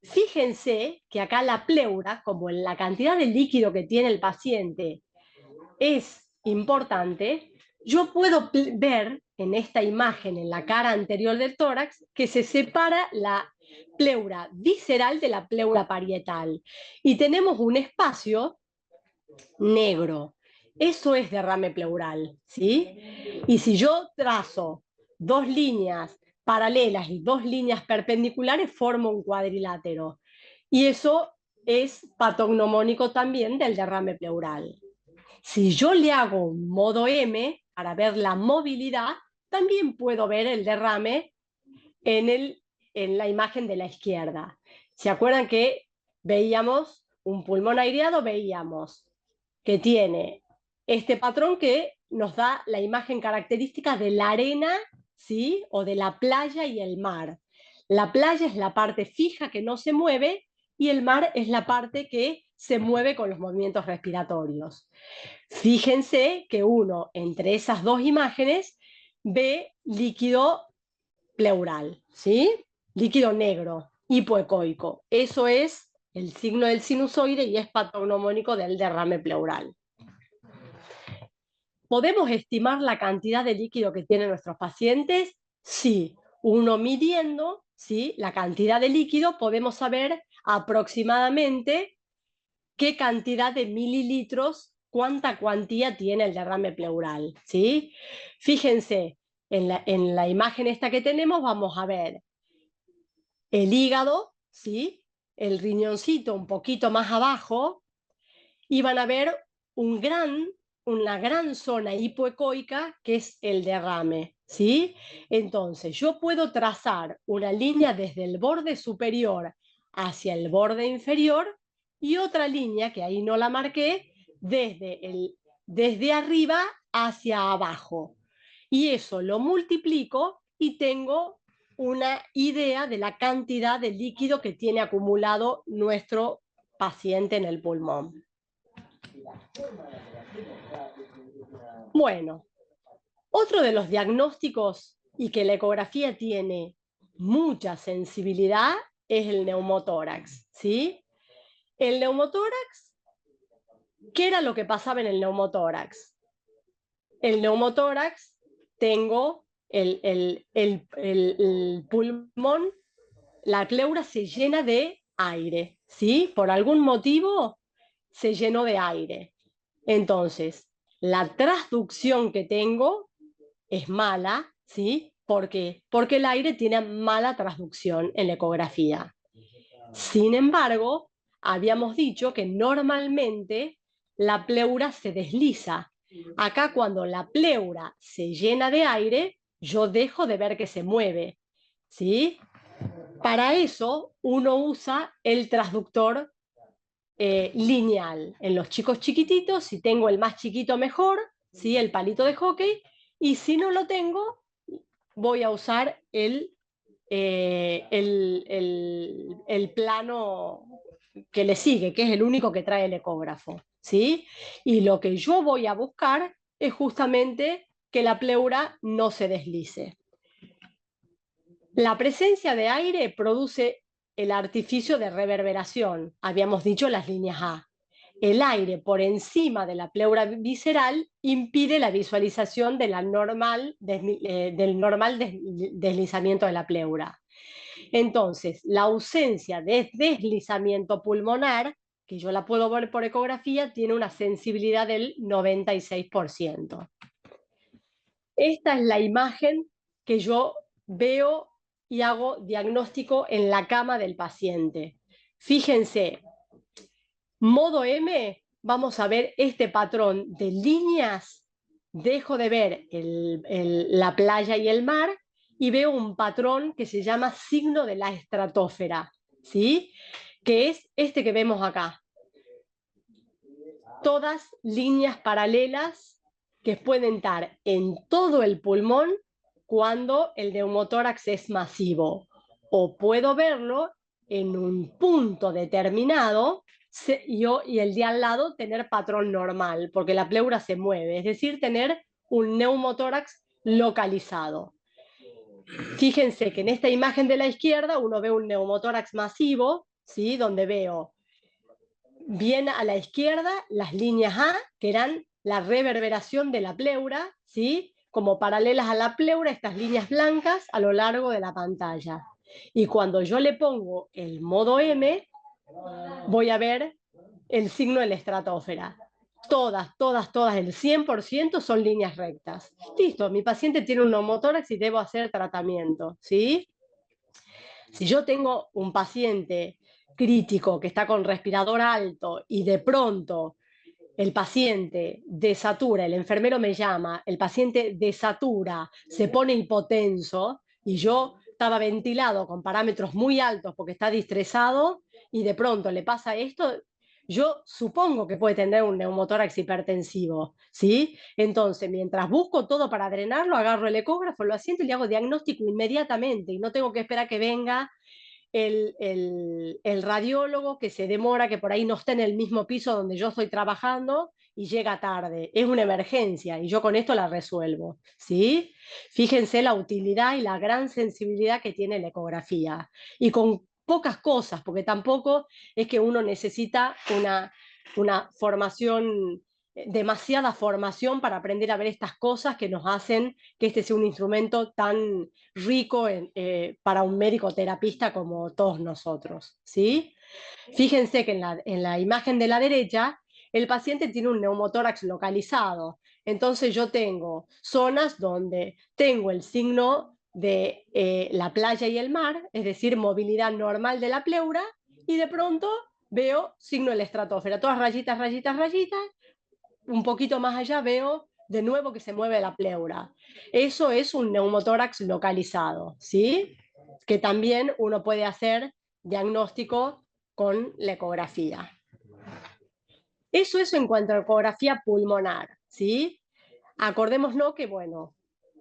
Fíjense que acá la pleura, como en la cantidad de líquido que tiene el paciente es importante, yo puedo ver en esta imagen, en la cara anterior del tórax, que se separa la pleura visceral de la pleura parietal. Y tenemos un espacio negro. Eso es derrame pleural, ¿sí? Y si yo trazo dos líneas paralelas y dos líneas perpendiculares, formo un cuadrilátero. Y eso es patognomónico también del derrame pleural. Si yo le hago un modo M para ver la movilidad, también puedo ver el derrame en la imagen de la izquierda. ¿Se acuerdan que veíamos un pulmón aireado? Veíamos que tiene este patrón que nos da la imagen característica de la arena, ¿sí? O de la playa y el mar. La playa es la parte fija que no se mueve y el mar es la parte que se mueve con los movimientos respiratorios. Fíjense que uno entre esas dos imágenes ve líquido pleural, ¿sí? Líquido negro, hipoecoico. Eso es el signo del sinusoide y es patognomónico del derrame pleural. ¿Podemos estimar la cantidad de líquido que tienen nuestros pacientes? Sí. Uno midiendo, ¿sí?, la cantidad de líquido, podemos saber aproximadamente qué cantidad de mililitros, cuánta cuantía tiene el derrame pleural, ¿sí? Fíjense, en la imagen esta que tenemos vamos a ver el hígado, ¿sí?, el riñoncito un poquito más abajo, y van a ver una gran zona hipoecoica que es el derrame, ¿sí? Entonces, yo puedo trazar una línea desde el borde superior hacia el borde inferior y otra línea, que ahí no la marqué, desde arriba hacia abajo. Y eso lo multiplico y tengo una idea de la cantidad de líquido que tiene acumulado nuestro paciente en el pulmón. Bueno, otro de los diagnósticos y que la ecografía tiene mucha sensibilidad es el neumotórax, ¿sí? El neumotórax, ¿qué era lo que pasaba en el neumotórax? El neumotórax, tengo el pulmón, la pleura se llena de aire, ¿sí? Por algún motivo se llenó de aire. Entonces, la transducción que tengo es mala, ¿sí? ¿Por qué? Porque el aire tiene mala transducción en la ecografía. Sin embargo, habíamos dicho que normalmente la pleura se desliza. Acá, cuando la pleura se llena de aire, yo dejo de ver que se mueve, ¿sí? Para eso, uno usa el transductor lineal. En los chicos chiquititos, si tengo el más chiquito mejor, ¿sí?, el palito de hockey, y si no lo tengo, voy a usar el plano que le sigue, que es el único que trae el ecógrafo, ¿sí? Y lo que yo voy a buscar es justamente que la pleura no se deslice. La presencia de aire produce el artificio de reverberación, habíamos dicho las líneas A. El aire por encima de la pleura visceral impide la visualización de del normal deslizamiento de la pleura. Entonces, la ausencia de deslizamiento pulmonar, que yo la puedo ver por ecografía, tiene una sensibilidad del 96%. Esta es la imagen que yo veo y hago diagnóstico en la cama del paciente. Fíjense, modo M, vamos a ver este patrón de líneas. Dejo de ver la playa y el mar y veo un patrón que se llama signo de la estratosfera, ¿sí?, que es este que vemos acá. Todas líneas paralelas que pueden estar en todo el pulmón cuando el neumotórax es masivo. O puedo verlo en un punto determinado y el de al lado tener patrón normal, porque la pleura se mueve, es decir, tener un neumotórax localizado. Fíjense que en esta imagen de la izquierda uno ve un neumotórax masivo, ¿sí?, donde veo bien a la izquierda las líneas A, que eran la reverberación de la pleura, ¿sí?, como paralelas a la pleura, estas líneas blancas a lo largo de la pantalla. Y cuando yo le pongo el modo M, voy a ver el signo de la estratosfera. Todas, el 100% son líneas rectas. Listo, mi paciente tiene un neumotórax y debo hacer tratamiento, ¿sí? Si yo tengo un paciente crítico que está con respirador alto y de pronto el paciente desatura, el enfermero me llama, el paciente desatura, se pone hipotenso y yo estaba ventilado con parámetros muy altos porque está distresado y de pronto le pasa esto, yo supongo que puede tener un neumotórax hipertensivo, ¿sí? Entonces, mientras busco todo para drenarlo, agarro el ecógrafo, lo asiento y le hago diagnóstico inmediatamente y no tengo que esperar que venga el radiólogo que se demora, que por ahí no está en el mismo piso donde yo estoy trabajando y llega tarde. Es una emergencia y yo con esto la resuelvo, ¿sí? Fíjense la utilidad y la gran sensibilidad que tiene la ecografía. Y con pocas cosas, porque tampoco es que uno necesita una formación, demasiada formación para aprender a ver estas cosas que nos hacen que este sea un instrumento tan rico para un médico terapista como todos nosotros, ¿sí? Fíjense que en la imagen de la derecha, el paciente tiene un neumotórax localizado. Entonces yo tengo zonas donde tengo el signo de la playa y el mar, es decir, movilidad normal de la pleura, y de pronto veo signo de la estratosfera, todas rayitas, rayitas, rayitas, un poquito más allá veo de nuevo que se mueve la pleura. Eso es un neumotórax localizado, ¿sí? Que también uno puede hacer diagnóstico con la ecografía. Eso es en cuanto a ecografía pulmonar, ¿sí? Acordémonos que, bueno,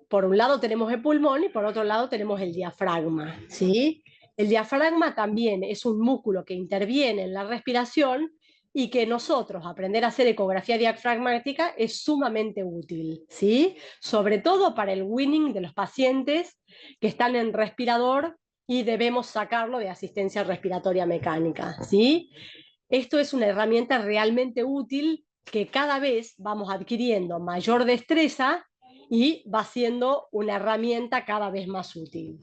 por un lado tenemos el pulmón y por otro lado tenemos el diafragma, ¿sí? El diafragma también es un músculo que interviene en la respiración y que nosotros aprender a hacer ecografía diafragmática es sumamente útil, ¿sí? Sobre todo para el weaning de los pacientes que están en respirador y debemos sacarlo de asistencia respiratoria mecánica, ¿sí? Esto es una herramienta realmente útil que cada vez vamos adquiriendo mayor destreza y va siendo una herramienta cada vez más útil.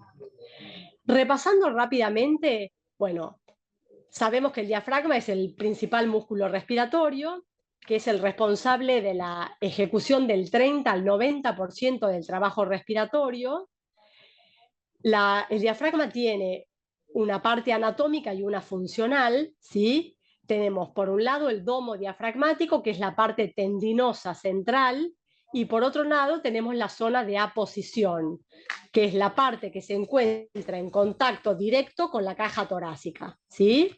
Repasando rápidamente, bueno, sabemos que el diafragma es el principal músculo respiratorio, que es el responsable de la ejecución del 30 al 90% del trabajo respiratorio. El diafragma tiene una parte anatómica y una funcional, ¿sí? Tenemos por un lado el domo diafragmático, que es la parte tendinosa central, y por otro lado tenemos la zona de aposición, que es la parte que se encuentra en contacto directo con la caja torácica, ¿sí?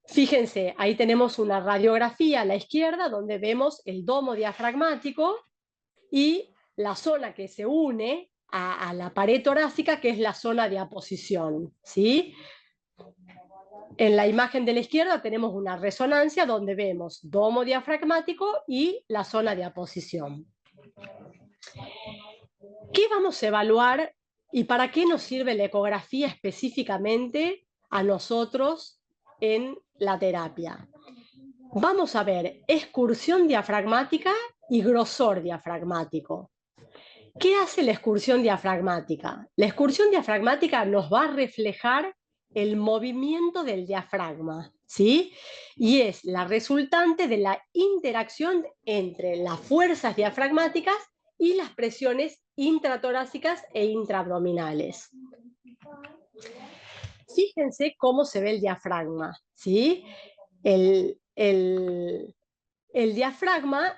Fíjense, ahí tenemos una radiografía a la izquierda donde vemos el domo diafragmático y la zona que se une a la pared torácica, que es la zona de aposición, ¿sí? En la imagen de la izquierda tenemos una resonancia donde vemos domo diafragmático y la zona de aposición. ¿Qué vamos a evaluar y para qué nos sirve la ecografía específicamente a nosotros en la terapia? Vamos a ver excursión diafragmática y grosor diafragmático. ¿Qué hace la excursión diafragmática? La excursión diafragmática nos va a reflejar el movimiento del diafragma, ¿sí? Y es la resultante de la interacción entre las fuerzas diafragmáticas y las presiones intratorácicas e intraabdominales. Fíjense cómo se ve el diafragma, ¿sí? El diafragma,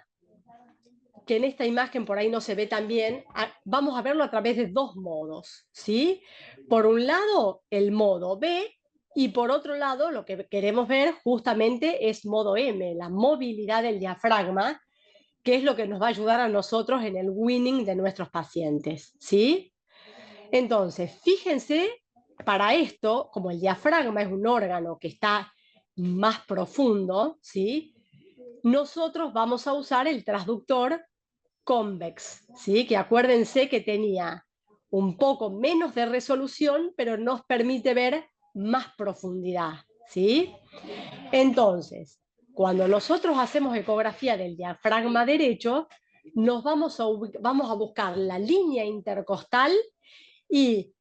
que en esta imagen por ahí no se ve tan bien, vamos a verlo a través de dos modos, ¿sí? Por un lado, el modo B, y por otro lado, lo que queremos ver justamente es modo M, la movilidad del diafragma, que es lo que nos va a ayudar a nosotros en el weaning de nuestros pacientes, ¿sí? Entonces, fíjense, para esto, como el diafragma es un órgano que está más profundo, ¿sí? Nosotros vamos a usar el transductor convex, ¿sí? Que acuérdense que tenía un poco menos de resolución, pero nos permite ver más profundidad, ¿sí? Entonces, cuando nosotros hacemos ecografía del diafragma derecho, nos vamos a buscar la línea intercostal y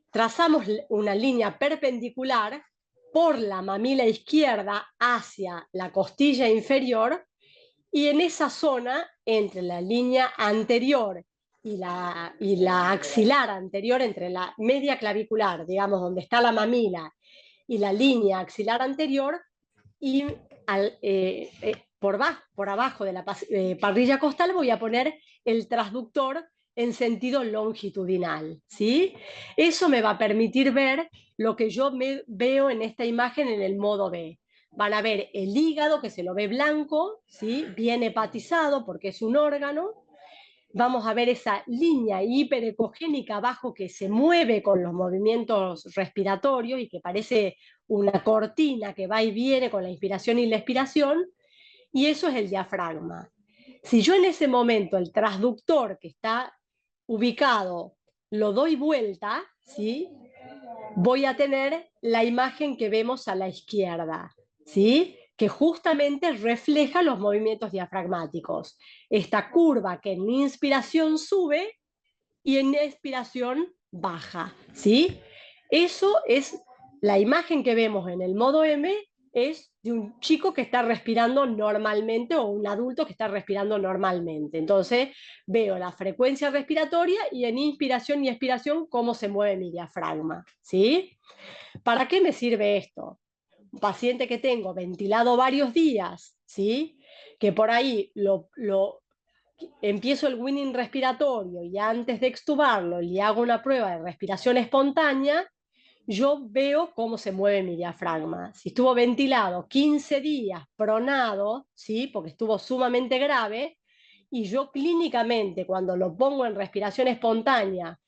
trazamos una línea perpendicular por la mamila izquierda hacia la costilla inferior, y en esa zona, entre la línea anterior y la axilar anterior, entre la media clavicular, digamos, donde está la mamila, y la línea axilar anterior, y por abajo de la parrilla costal voy a poner el transductor en sentido longitudinal, ¿sí? Eso me va a permitir ver lo que yo veo en esta imagen en el modo B. Van a ver el hígado, que se lo ve blanco, ¿sí? Bien hepatizado porque es un órgano. vamos a ver esa línea hiperecogénica abajo que se mueve con los movimientos respiratorios y que parece una cortina que va y viene con la inspiración y la expiración, y eso es el diafragma. Si yo en ese momento el transductor que está ubicado lo doy vuelta, ¿sí?, voy a tener la imagen que vemos a la izquierda, ¿sí?, que justamente refleja los movimientos diafragmáticos. Esta curva que en inspiración sube y en expiración baja, ¿sí? Eso es la imagen que vemos en el modo M, es de un chico que está respirando normalmente o un adulto que está respirando normalmente. Entonces veo la frecuencia respiratoria y en inspiración y expiración cómo se mueve mi diafragma, ¿sí? ¿Para qué me sirve esto? Un paciente que tengo ventilado varios días, ¿sí?, que por ahí empiezo el winning respiratorio y antes de extubarlo le hago una prueba de respiración espontánea, yo veo cómo se mueve mi diafragma. Si estuvo ventilado 15 días pronado, ¿sí?, porque estuvo sumamente grave, y yo clínicamente cuando lo pongo en respiración espontánea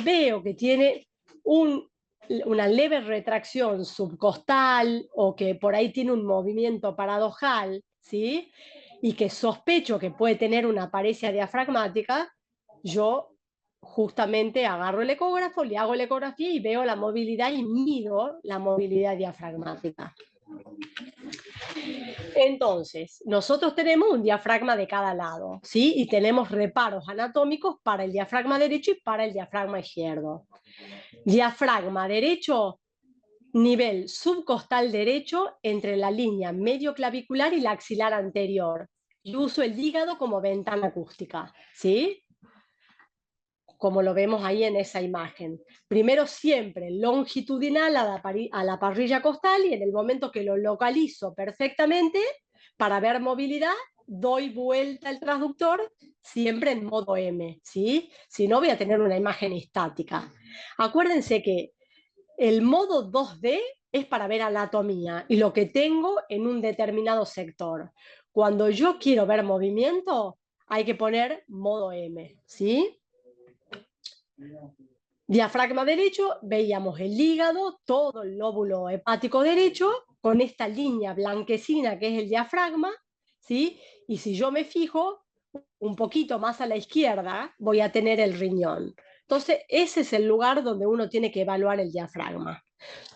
veo que tiene una leve retracción subcostal o que por ahí tiene un movimiento paradojal, ¿sí?, y que sospecho que puede tener una paresia diafragmática, yo justamente agarro el ecógrafo, le hago la ecografía y veo la movilidad y mido la movilidad diafragmática. Entonces, nosotros tenemos un diafragma de cada lado, ¿sí?, y tenemos reparos anatómicos para el diafragma derecho y para el diafragma izquierdo. Diafragma derecho, nivel subcostal derecho entre la línea medio clavicular y la axilar anterior. Y uso el hígado como ventana acústica, ¿sí?, como lo vemos ahí en esa imagen. Primero siempre longitudinal a la parrilla costal, y en el momento que lo localizo perfectamente para ver movilidad, doy vuelta al transductor siempre en modo M, ¿sí? Si no, voy a tener una imagen estática. Acuérdense que el modo 2D es para ver anatomía y lo que tengo en un determinado sector. Cuando yo quiero ver movimiento, hay que poner modo M, ¿sí? Diafragma derecho, veíamos el hígado, todo el lóbulo hepático derecho, con esta línea blanquecina que es el diafragma, ¿sí? Y si yo me fijo un poquito más a la izquierda, voy a tener el riñón. Entonces, ese es el lugar donde uno tiene que evaluar el diafragma.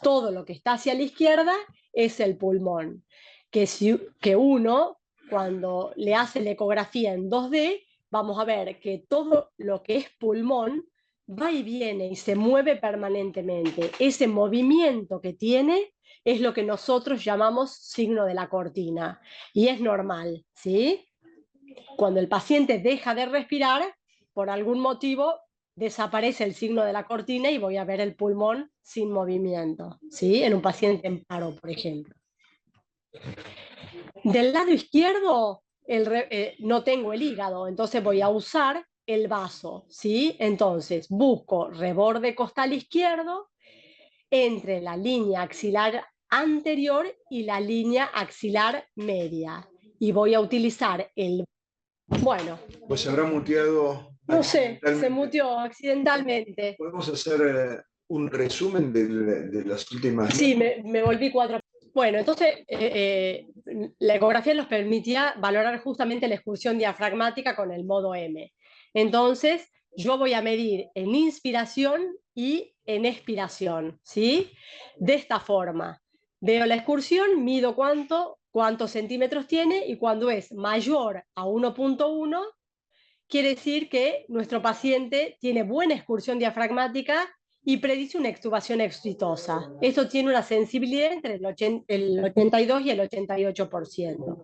Todo lo que está hacia la izquierda es el pulmón, que uno, cuando le hace la ecografía en 2D, vamos a ver que todo lo que es pulmón va y viene y se mueve permanentemente. Ese movimiento que tiene es lo que nosotros llamamos signo de la cortina, y es normal, ¿sí? Cuando el paciente deja de respirar, por algún motivo desaparece el signo de la cortina y voy a ver el pulmón sin movimiento, ¿sí?, en un paciente en paro, por ejemplo. Del lado izquierdo no tengo el hígado, entonces voy a usar el vaso, ¿sí? Entonces busco reborde costal izquierdo entre la línea axilar anterior y la línea axilar media, y voy a utilizar el... Bueno, Pues se habrá muteado. No sé, se muteó accidentalmente. ¿Podemos hacer un resumen de las últimas? Sí, me volví 4. Bueno, entonces la ecografía nos permitía valorar justamente la excursión diafragmática con el modo M. Entonces, yo voy a medir en inspiración y en expiración, ¿sí? De esta forma. Veo la excursión, mido cuántos centímetros tiene, y cuando es mayor a 1.1, quiere decir que nuestro paciente tiene buena excursión diafragmática y predice una extubación exitosa. Esto tiene una sensibilidad entre el 82 y el 88%.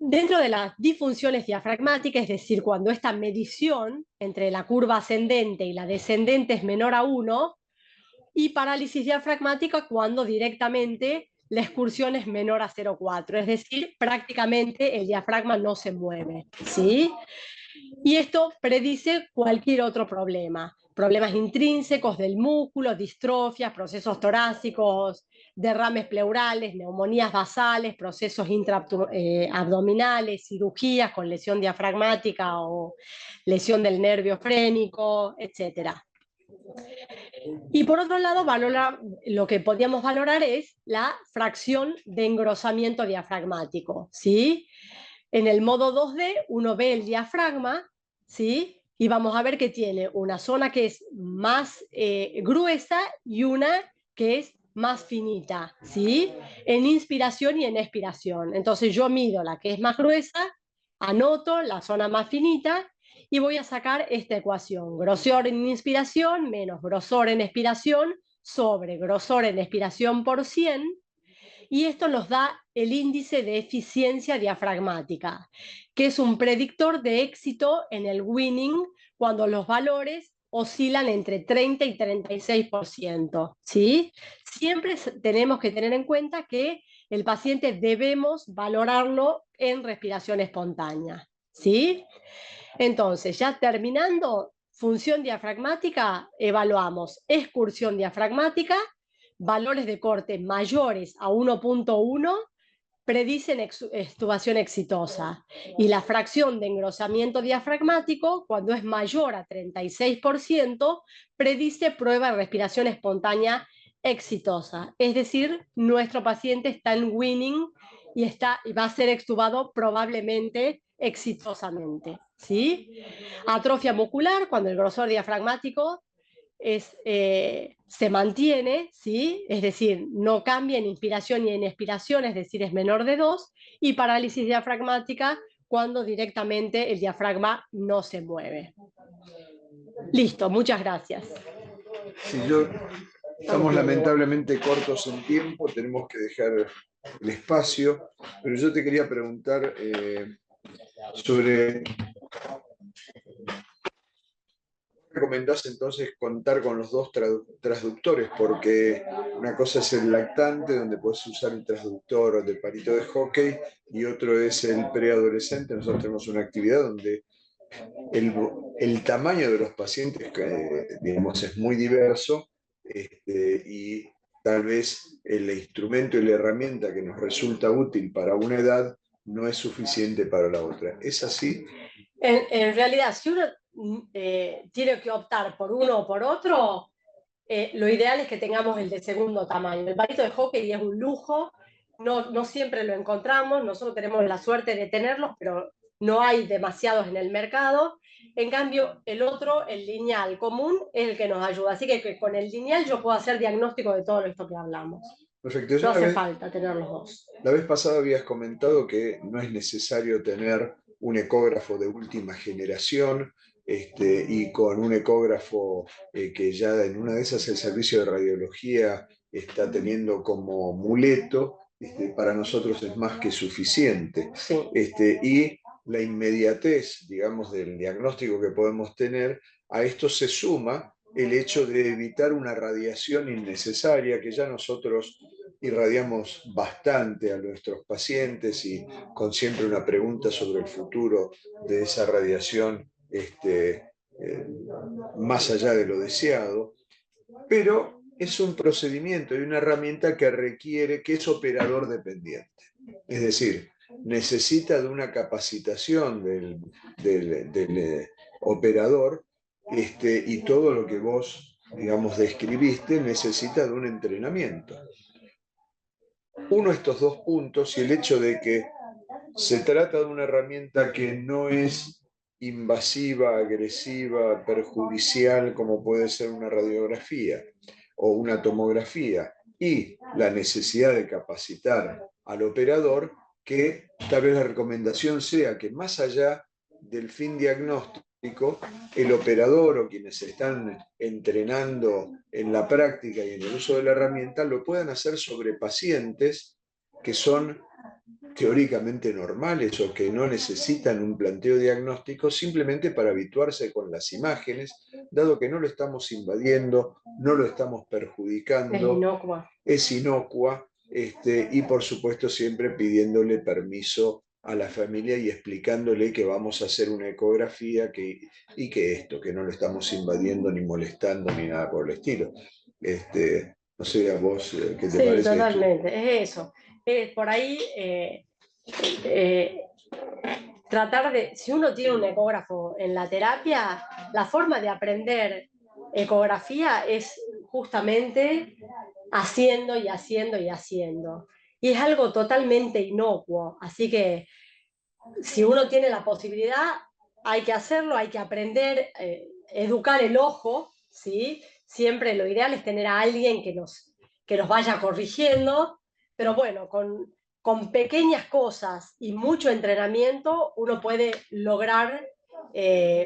Dentro de las disfunciones diafragmáticas, es decir, cuando esta medición entre la curva ascendente y la descendente es menor a 1, y parálisis diafragmática cuando directamente la excursión es menor a 0,4, es decir, prácticamente el diafragma no se mueve, ¿sí? Y esto predice cualquier otro problema. problemas intrínsecos del músculo, distrofias, procesos torácicos, derrames pleurales, neumonías basales, procesos intraabdominales, cirugías con lesión diafragmática o lesión del nervio frénico, etc. Y por otro lado, lo que podíamos valorar es la fracción de engrosamiento diafragmático, ¿sí? En el modo 2D uno ve el diafragma, ¿sí? Y vamos a ver que tiene una zona que es más gruesa y una que es más finita, ¿sí? En inspiración y en expiración. Entonces yo mido la que es más gruesa, anoto la zona más finita y voy a sacar esta ecuación. Grosor en inspiración menos grosor en expiración sobre grosor en expiración por 100, y esto nos da el índice de eficiencia diafragmática, que es un predictor de éxito en el winning cuando los valores oscilan entre 30 y 36%, ¿sí? Siempre tenemos que tener en cuenta que el paciente debemos valorarlo en respiración espontánea, ¿sí? Entonces, ya terminando, función diafragmática, evaluamos excursión diafragmática, valores de corte mayores a 1.1 predicen extubación exitosa, y la fracción de engrosamiento diafragmático, cuando es mayor a 36%, predice prueba de respiración espontánea exitosa. Es decir, nuestro paciente está en winning y va a ser extubado probablemente exitosamente, ¿sí? Atrofia muscular, cuando el grosor diafragmático se mantiene, ¿sí? Es decir, no cambia en inspiración y en expiración, es decir, es menor de 2, y parálisis diafragmática cuando directamente el diafragma no se mueve. Listo, muchas gracias. Si estamos lamentablemente cortos en tiempo, tenemos que dejar el espacio, pero yo te quería preguntar sobre... ¿Recomendás entonces contar con los dos transductores? Porque una cosa es el lactante, donde puedes usar el transductor de palito de hockey, y otro es el preadolescente. Nosotros tenemos una actividad donde el tamaño de los pacientes, digamos, es muy diverso, y tal vez el instrumento y la herramienta que nos resulta útil para una edad no es suficiente para la otra. ¿Es así? En realidad, si uno tiene que optar por uno o por otro, lo ideal es que tengamos el de segundo tamaño. El palito de hockey es un lujo, no siempre lo encontramos, nosotros tenemos la suerte de tenerlos, pero no hay demasiados en el mercado. En cambio, el otro, el lineal común, es el que nos ayuda. Así que con el lineal yo puedo hacer diagnóstico de todo esto que hablamos. Perfecto. No hace falta tener los dos. La vez pasada habías comentado que no es necesario tener un ecógrafo de última generación, y con un ecógrafo que ya en una de esas el servicio de radiología está teniendo como muleto, para nosotros es más que suficiente. Sí. Y la inmediatez, digamos, del diagnóstico que podemos tener, a esto se suma el hecho de evitar una radiación innecesaria, que ya nosotros irradiamos bastante a nuestros pacientes, y con siempre una pregunta sobre el futuro de esa radiación, más allá de lo deseado, pero es un procedimiento y una herramienta que requiere, que es operador dependiente. Es decir, necesita de una capacitación del operador, y todo lo que vos, digamos, describiste necesita de un entrenamiento. Uno de estos dos puntos, y el hecho de que se trata de una herramienta que no es invasiva, agresiva, perjudicial, como puede ser una radiografía o una tomografía, y la necesidad de capacitar al operador, que tal vez la recomendación sea que, más allá del fin diagnóstico, el operador o quienes están entrenando en la práctica y en el uso de la herramienta lo puedan hacer sobre pacientes que son teóricamente normales o que no necesitan un planteo diagnóstico, simplemente para habituarse con las imágenes, dado que no lo estamos invadiendo, no lo estamos perjudicando, es inocua, y por supuesto siempre pidiéndole permiso a la familia y explicándole que vamos a hacer una ecografía y que no lo estamos invadiendo ni molestando ni nada por el estilo. No sé a vos qué te Sí, parece esto. totalmente, es eso. Por ahí tratar de, si uno tiene un ecógrafo en la terapia, la forma de aprender ecografía es justamente haciendo y haciendo y haciendo. Y es algo totalmente inocuo, así que si uno tiene la posibilidad, hay que hacerlo, hay que aprender, educar el ojo, ¿sí? Siempre lo ideal es tener a alguien que nos vaya corrigiendo, pero bueno, con pequeñas cosas y mucho entrenamiento, uno puede lograr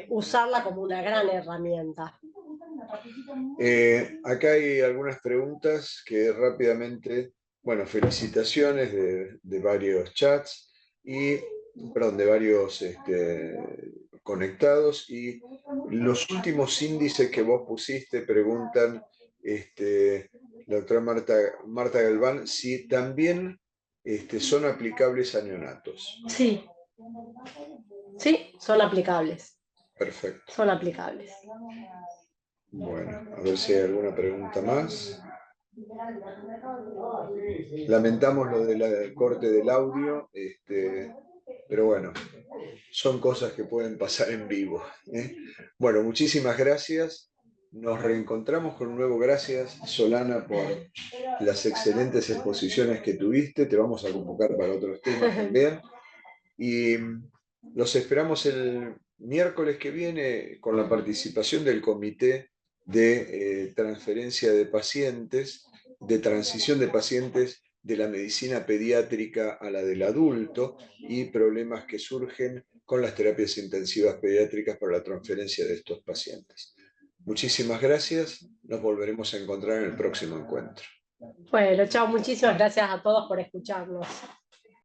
usarla como una gran herramienta. Acá hay algunas preguntas que rápidamente, bueno, felicitaciones de varios chats y, perdón, de varios conectados, y los últimos índices que vos pusiste preguntan, la doctora Marta Galván, si también son aplicables a neonatos. Sí, sí, son aplicables. Perfecto. Son aplicables. Bueno, a ver si hay alguna pregunta más. Lamentamos lo del corte del audio, pero bueno, son cosas que pueden pasar en vivo, ¿eh? Bueno, muchísimas gracias. Nos reencontramos con un nuevo. Gracias, Solana, por las excelentes exposiciones que tuviste. Te vamos a convocar para otros temas también. Y los esperamos el miércoles que viene con la participación del Comité de Transferencia de Pacientes, de transición de pacientes de la medicina pediátrica a la del adulto y problemas que surgen con las terapias intensivas pediátricas para la transferencia de estos pacientes. Muchísimas gracias. Nos volveremos a encontrar en el próximo encuentro. Bueno, chao, muchísimas gracias a todos por escucharnos.